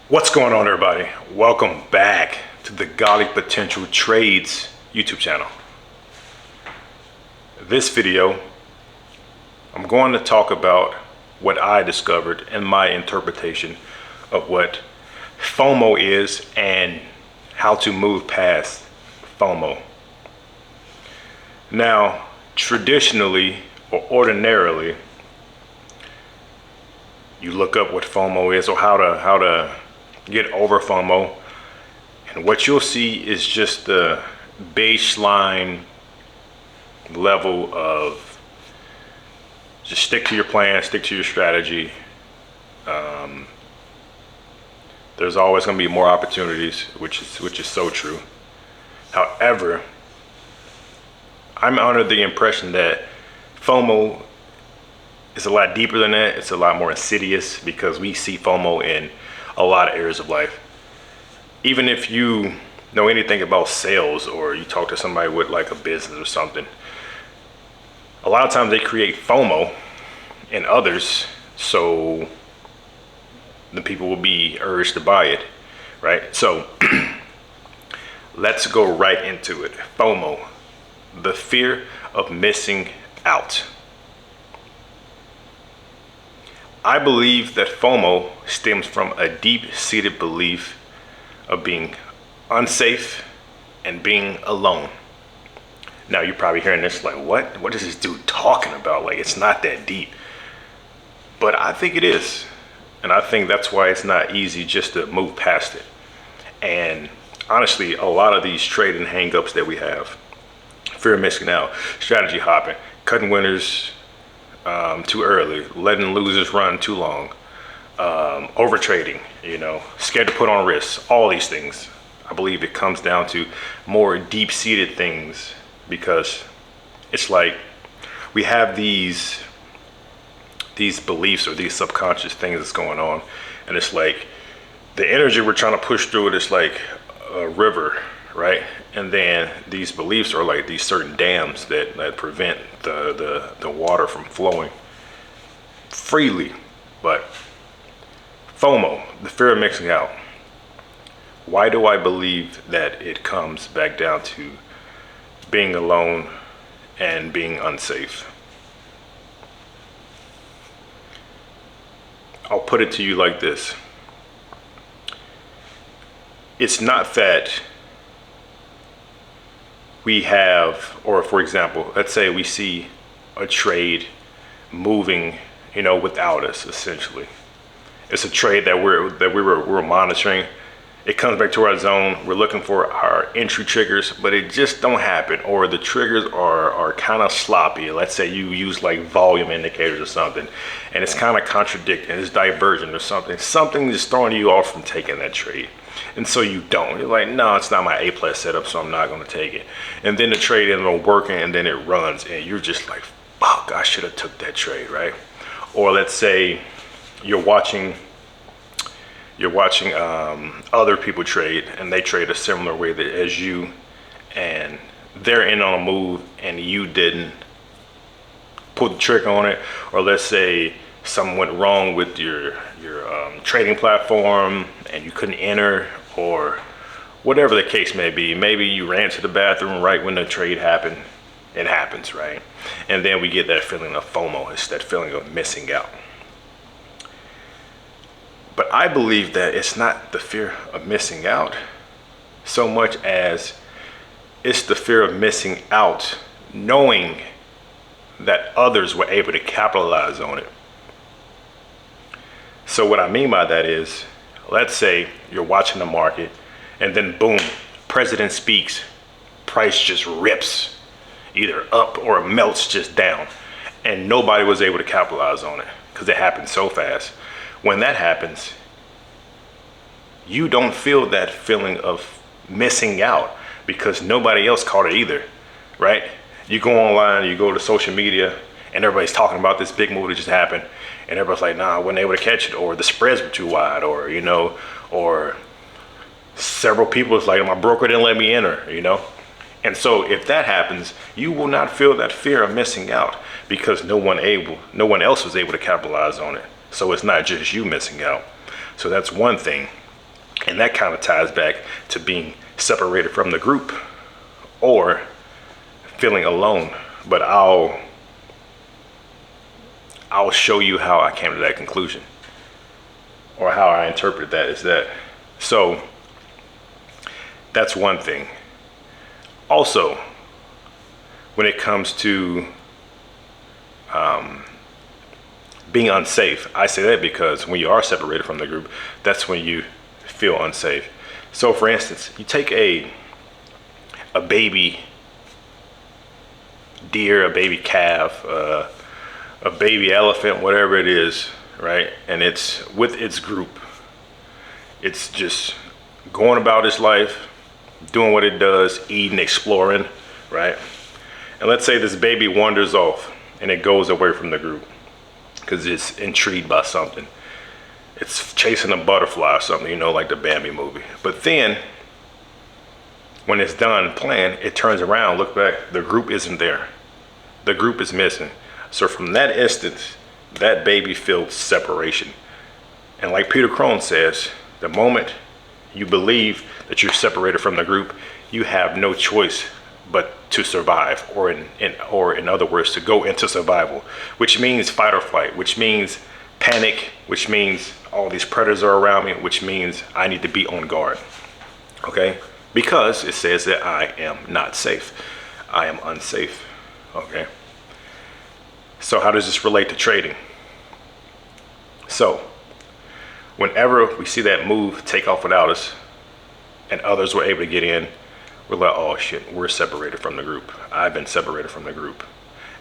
What's going on, everybody? Welcome back to the Godly Potential Trades YouTube channel. This video, I'm going to talk about what I discovered and my interpretation of what FOMO is and how to move past FOMO. Now, traditionally or ordinarily, you look up what FOMO is or how to get over FOMO, and what you'll see is just the baseline level of just stick to your plan, stick to your strategy. There's always going to be more opportunities, which is so true. However, I'm under the impression that FOMO is a lot deeper than that. It's a lot more insidious because we see FOMO in a lot of areas of life. Even if you know anything about sales or you talk to somebody with like a business or something, a lot of times they create FOMO in others so the people will be urged to buy it, right? So let's go right into it. FOMO, the fear of missing out. I believe that FOMO stems from a deep-seated belief of being unsafe and being alone. Now you're probably hearing this like, what is this dude talking about? Like, it's not that deep. But I think it is. And I think that's why it's not easy just to move past it. And honestly, a lot of these trading hang-ups that we have, fear of missing out, strategy hopping, cutting winners too early, letting losers run too long, over trading, scared to put on risks, all these things. I believe it comes down to more deep-seated things, because it's like we have these beliefs or these subconscious things that's going on, and it's like the energy we're trying to push through it is like a river, right? And then these beliefs are like these certain dams that prevent the water from flowing freely. But FOMO, the fear of missing out. Why do I believe that it comes back down to being alone and being unsafe? I'll put it to you like this. It's not that we have, or for example, let's say we see a trade moving, without us, essentially. It's a trade that we're monitoring. It comes back to our zone. We're looking for our entry triggers, but it just don't happen, or the triggers are kind of sloppy. Let's say you use like volume indicators or something, and it's kind of contradicting, it's divergent or something. Something is throwing you off from taking that trade. And so you don't. You're like, no, it's not my A+ setup, so I'm not going to take it. And then the trade ends up working, and then it runs, and you're just like, fuck, I should have took that trade, right? Or let's say you're watching other people trade, and they trade a similar way as you, and they're in on a move, and you didn't pull the trigger on it. Or let's say something went wrong with your trading platform and you couldn't enter, or whatever the case may be. Maybe you ran to the bathroom right when the trade happened. It happens, right? And then we get that feeling of FOMO. It's that feeling of missing out. But I believe that it's not the fear of missing out so much as it's the fear of missing out knowing that others were able to capitalize on it. So what I mean by that is, let's say you're watching the market, and then boom, president speaks, price just rips, either up or it melts just down, and nobody was able to capitalize on it because it happened so fast. When that happens, you don't feel that feeling of missing out because nobody else caught it either, right? You go online, you go to social media, and everybody's talking about this big move that just happened, and everybody's like, nah, I wasn't able to catch it, or the spreads were too wide, or or several people is like, my broker didn't let me enter, And so if that happens, you will not feel that fear of missing out because no one else was able to capitalize on it. So it's not just you missing out. So that's one thing. And that kind of ties back to being separated from the group or feeling alone. But I'll show you how I came to that conclusion, or how I interpret that is that. So that's one thing. Also, when it comes to being unsafe, I say that because when you are separated from the group, that's when you feel unsafe. So for instance, you take a baby deer, a baby calf, a baby elephant, whatever it is, right? And it's with its group. It's just going about its life, doing what it does, eating, exploring, right? And let's say this baby wanders off and it goes away from the group because it's intrigued by something. It's chasing a butterfly or something, you know, like the Bambi movie. But then when it's done playing, it turns around, look back, the group isn't there. The group is missing. So from that instance, that baby feels separation. And like Peter Crone says, the moment you believe that you're separated from the group, you have no choice but to survive, or in other words, to go into survival, which means fight or flight, which means panic, which means all these predators are around me, which means I need to be on guard. Okay? Because it says that I am not safe. I am unsafe. Okay? So how does this relate to trading? So whenever we see that move take off without us and others were able to get in, we're like, oh shit, we're separated from the group. I've been separated from the group.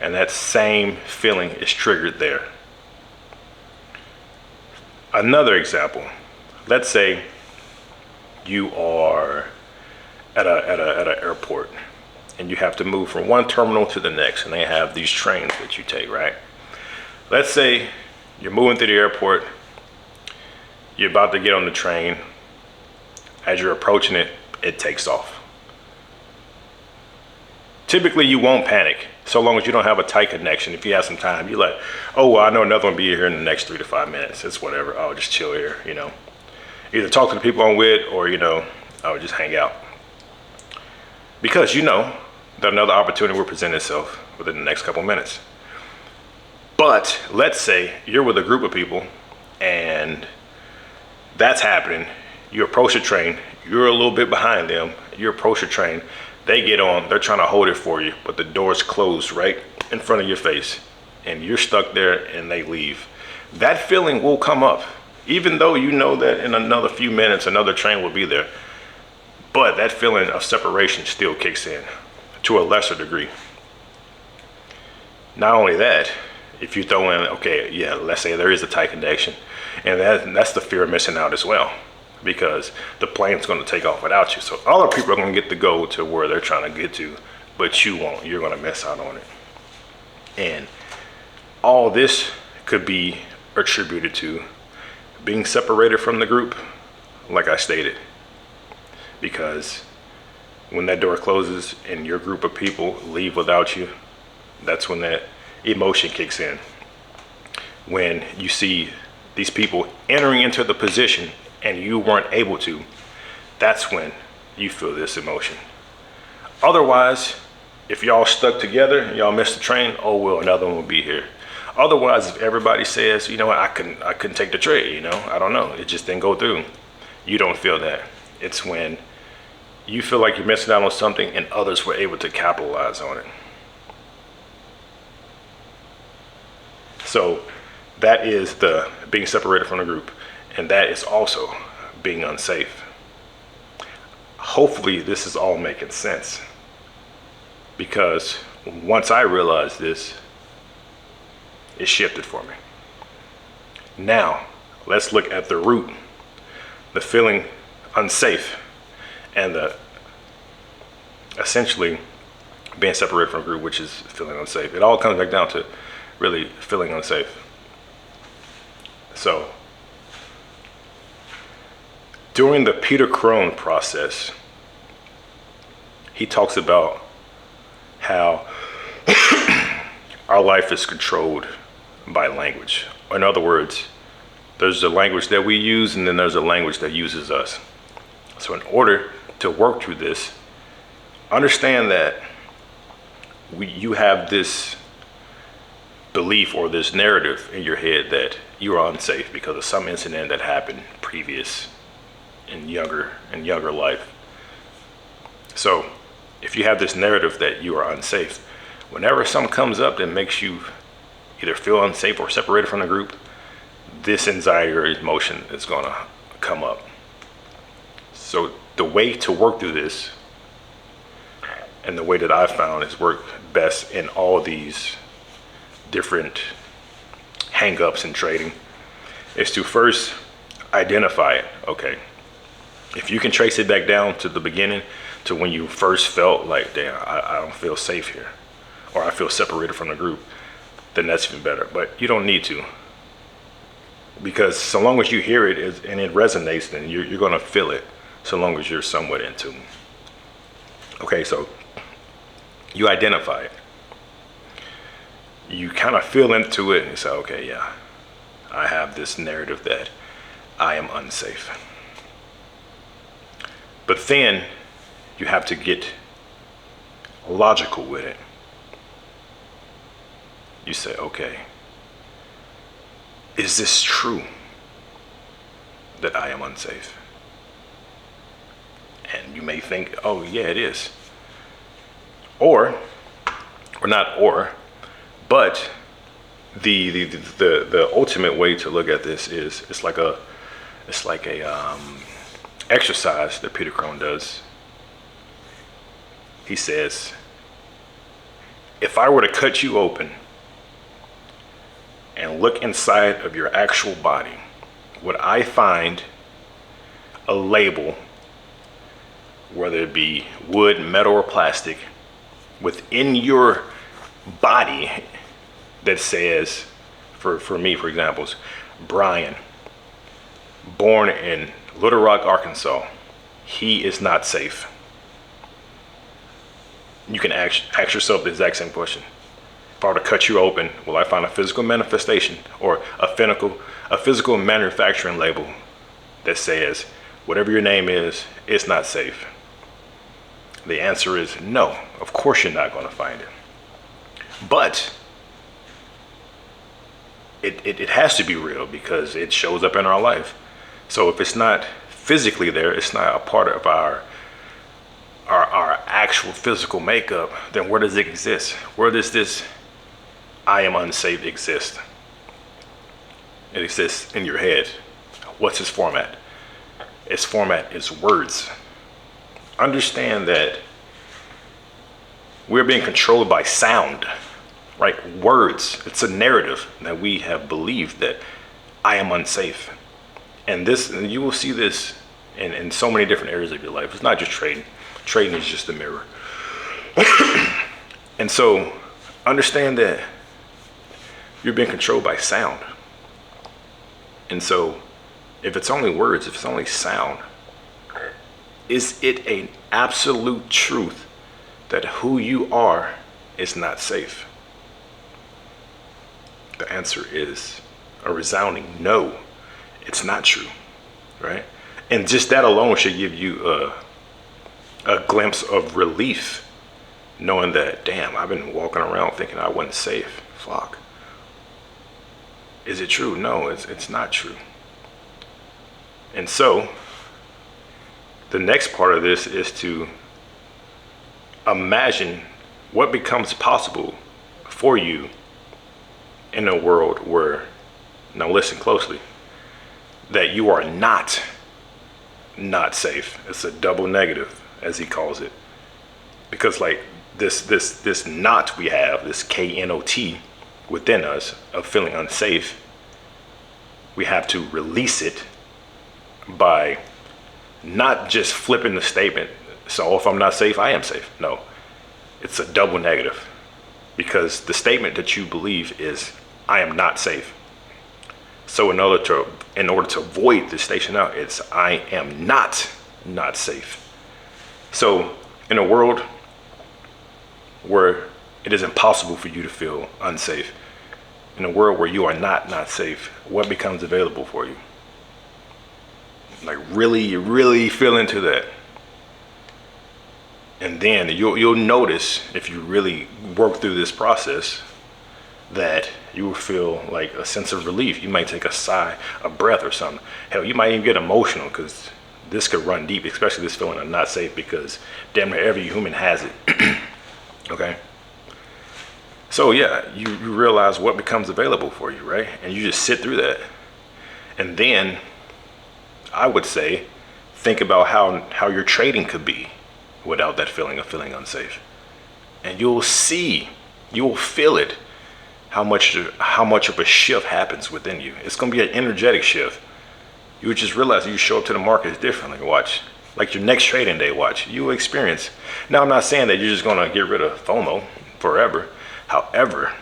And that same feeling is triggered there. Another example, let's say you are at an airport and you have to move from one terminal to the next, and they have these trains that you take, right? Let's say you're moving through the airport, you're about to get on the train. As you're approaching it, it takes off. Typically you won't panic so long as you don't have a tight connection. If you have some time, you're like, oh, well, I know another one will be here in the next 3 to 5 minutes. It's whatever. I'll just chill here, you know. Either talk to the people I'm with, or, you know, I'll just hang out. Because you know that another opportunity will present itself within the next couple minutes. But let's say you're with a group of people and that's happening. You approach the train, you're a little bit behind them, you approach the train, they get on, they're trying to hold it for you, but the door's closed right in front of your face and you're stuck there and they leave. That feeling will come up, even though you know that in another few minutes another train will be there. But that feeling of separation still kicks in to a lesser degree. Not only that, if you throw in, okay, yeah, let's say there is a tight connection, and that's the fear of missing out as well, because the plane's going to take off without you. So other people are going to get to go to where they're trying to get to, but you won't. You're going to miss out on it. And all this could be attributed to being separated from the group, like I stated. Because when that door closes and your group of people leave without you, that's when that emotion kicks in. When you see these people entering into the position and you weren't able to, that's when you feel this emotion. Otherwise, if y'all stuck together and y'all missed the train, oh well, another one will be here. Otherwise, if everybody says, you know what, I couldn't take the trade, you know, I don't know, it just didn't go through, you don't feel that. It's when you feel like you're missing out on something and others were able to capitalize on it. So that is the being separated from the group, and that is also being unsafe. Hopefully this is all making sense, because once I realized this, it shifted for me. Now let's look at the root, the feeling unsafe, and the essentially being separated from a group, which is feeling unsafe. It all comes back down to really feeling unsafe. So during the Peter Crone process, he talks about how our life is controlled by language. In other words, There's the language that we use, and then there's a language that uses us. So in order to work through this, understand that you have this belief or this narrative in your head that you are unsafe because of some incident that happened previous in younger life. So if you have this narrative that you are unsafe, whenever something comes up that makes you either feel unsafe or separated from the group, this anxiety or emotion is gonna come up. So the way to work through this, and the way that I've found is work best in all these different hang-ups in trading, is to first identify it. Okay, if you can trace it back down to the beginning, to when you first felt like, damn, I don't feel safe here, or I feel separated from the group, then that's even better. But you don't need to, because so long as you hear it and it resonates, then you're gonna feel it, so long as you're somewhat in tune. Okay, so you identify it. You kind of feel into it and say, okay, yeah, I have this narrative that I am unsafe. But then you have to get logical with it. You say, okay, is this true that I am unsafe? And you may think, oh yeah, it is. Or not or, but the ultimate way to look at this is it's like a exercise that Peter Crone does. He says, if I were to cut you open and look inside of your actual body, would I find a label, whether it be wood, metal, or plastic, within your body that says, for me, for example, Brian, born in Little Rock, Arkansas, he is not safe? You can ask yourself the exact same question. If I were to cut you open, will I find a physical manifestation or a physical manufacturing label that says, whatever your name is, it's not safe? The answer is no. Of course you're not going to find it. But it has to be real because it shows up in our life. So if it's not physically there, it's not a part of our actual physical makeup, then where does it exist? Where does this I am unsafe exist? It exists in your head. What's its format? Its format is words. Understand that we're being controlled by sound, right? Words. It's a narrative that we have believed that I am unsafe. And you will see this in so many different areas of your life. It's not just trading. Trading is just a mirror. And so understand that you're being controlled by sound. And so if it's only words, if it's only sound, is it an absolute truth that who you are is not safe? The answer is a resounding no. It's not true, right? And just that alone should give you a glimpse of relief, knowing that, damn, I've been walking around thinking I wasn't safe. Fuck. Is it true? No, it's not true. And so the next part of this is to imagine what becomes possible for you in a world where, now listen closely, that you are not safe. It's a double negative, as he calls it. Because like this knot we have, this KNOT within us of feeling unsafe, we have to release it by not just flipping the statement, so if I'm not safe, I am safe. No, it's a double negative, because the statement that you believe is, I am not safe. So in order to avoid the station out, it's I am not safe. So in a world where it is impossible for you to feel unsafe, in a world where you are not safe, what becomes available for you? Like really feel into that. And then you'll notice, if you really work through this process, that you will feel like a sense of relief. You might take a sigh, a breath or something. Hell, you might even get emotional, because this could run deep, especially this feeling of not safe, because damn near every human has it. Okay? So yeah, you realize what becomes available for you, right? And you just sit through that. And then I would say, think about how your trading could be without that feeling of feeling unsafe. And you'll see, you'll feel it, how much of a shift happens within you. It's gonna be an energetic shift. You would just realize you show up to the markets differently. Watch, like your next trading day, watch, you will experience. Now, I'm not saying that you're just gonna get rid of FOMO forever. However,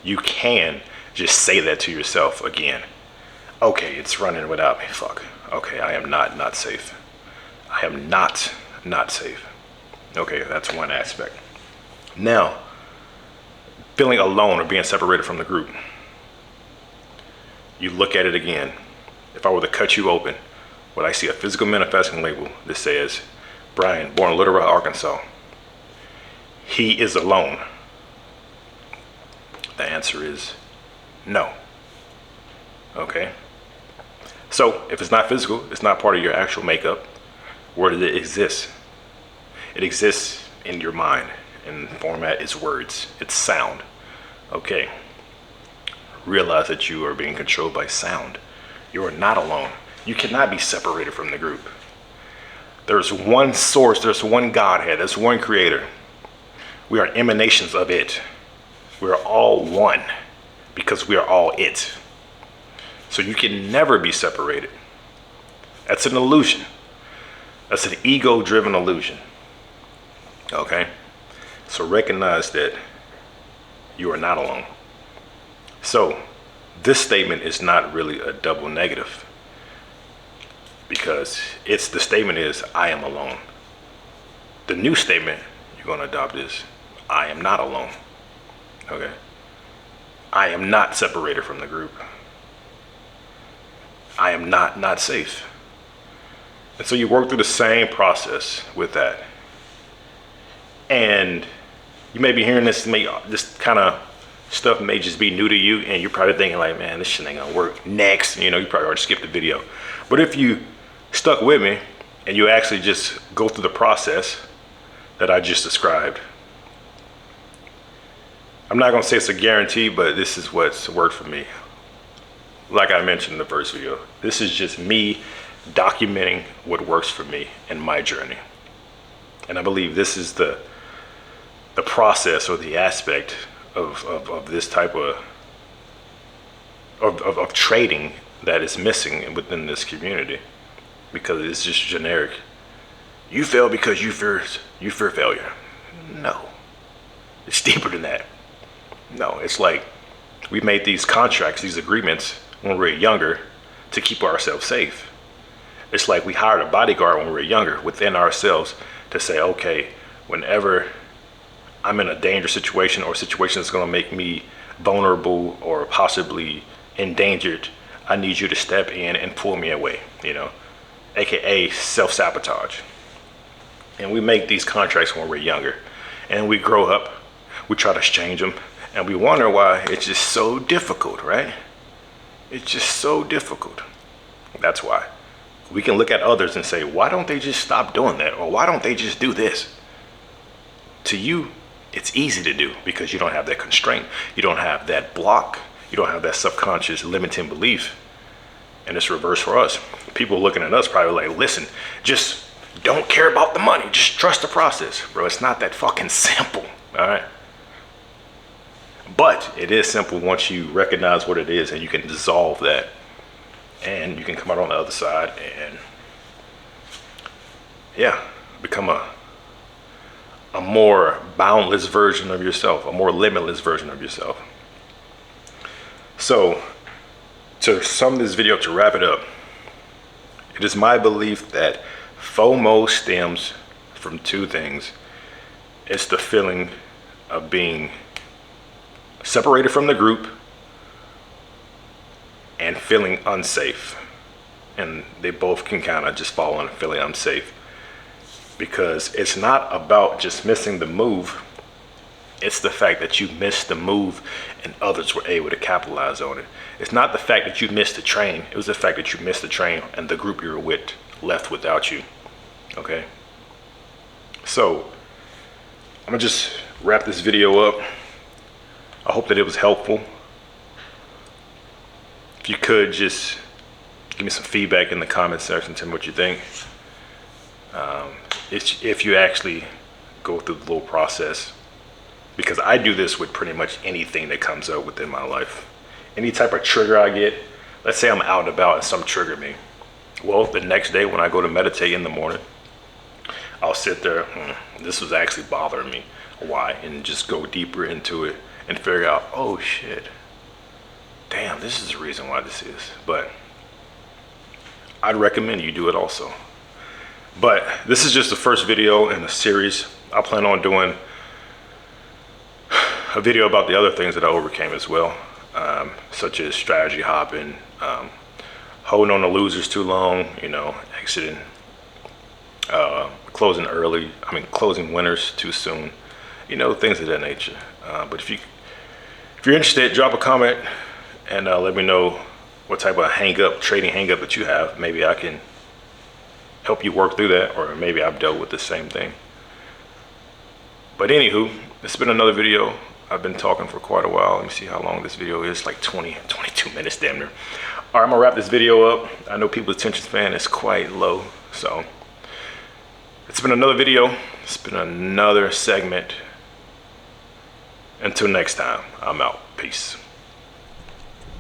you can just say that to yourself again. Okay, it's running without me, fuck. Okay, I am not safe. I am not safe. Okay, that's one aspect. Now, feeling alone or being separated from the group. You look at it again. If I were to cut you open, would I see a physical manifesting label that says, Brian, born in Little Rock, Arkansas, he is alone? The answer is no. Okay? So, if it's not physical, it's not part of your actual makeup, where does it exist? It exists in your mind, and the format is words, it's sound. Okay. Realize that you are being controlled by sound. You are not alone. You cannot be separated from the group. There's one source, there's one Godhead, there's one creator. We are emanations of it. We are all one because we are all it. So you can never be separated. That's an illusion. That's an ego-driven illusion. Okay? So recognize that you are not alone. So this statement is not really a double negative, because the statement is, I am alone. The new statement you're going to adopt is, I am not alone. Okay? I am not separated from the group. I am not safe. And so you work through the same process with that. And you may be hearing this kind of stuff may just be new to you, and you're probably thinking like, man, this shit ain't gonna work. Next, you probably already skipped the video. But if you stuck with me and you actually just go through the process that I just described, I'm not gonna say it's a guarantee, but this is what's worked for me. Like I mentioned in the first video, this is just me documenting what works for me in my journey. And I believe this is the process or the aspect of this type of trading that is missing within this community, because it's just generic. You fail because you fear failure. No, it's deeper than that. No, it's like we made these contracts, these agreements when we were younger to keep ourselves safe. It's like we hired a bodyguard when we were younger within ourselves to say, okay, whenever I'm in a dangerous situation or a situation that's going to make me vulnerable or possibly endangered, I need you to step in and pull me away, AKA self-sabotage. And we make these contracts when we're younger, and we grow up, we try to change them, and we wonder why it's just so difficult, right? It's just so difficult. That's why. We can look at others and say, why don't they just stop doing that? Or why don't they just do this? To you, it's easy to do because you don't have that constraint. You don't have that block. You don't have that subconscious limiting belief. And it's reverse for us. People looking at us probably like, listen, just don't care about the money. Just trust the process. Bro, it's not that fucking simple. All right? But it is simple once you recognize what it is and you can dissolve that. And you can come out on the other side and, yeah, become a more boundless version of yourself, a more limitless version of yourself. So, to sum this video, to wrap it up, it is my belief that FOMO stems from two things. It's the feeling of being separated from the group and feeling unsafe. And they both can kind of just fall into feeling unsafe, because it's not about just missing the move. It's the fact that you missed the move and others were able to capitalize on it. It's not the fact that you missed the train. It was the fact that you missed the train and the group you were with left without you. Okay? So, I'm gonna just wrap this video up. I hope that it was helpful. If you could just give me some feedback in the comment section, tell me what you think. If you actually go through the little process, because I do this with pretty much anything that comes up within my life. Any type of trigger I get, let's say I'm out and about and some trigger me. Well, the next day when I go to meditate in the morning, I'll sit there, this was actually bothering me. Why? And just go deeper into it and figure out, oh shit, damn, this is the reason why this is. But I'd recommend you do it also. But this is just the first video in a series. I plan on doing a video about the other things that I overcame as well, such as strategy hopping, holding on to losers too long, exiting, closing winners too soon, things of that nature. But if you're interested, drop a comment and let me know what type of trading hang up that you have. Maybe I can help you work through that, or maybe I've dealt with the same thing. But anywho, it's been another video. I've been talking for quite a while. Let me see how long this video is, like 22 minutes damn near. All right, I'm gonna wrap this video up. I know people's attention span is quite low, so it's been another video. It's been another segment. Until next time, I'm out. Peace.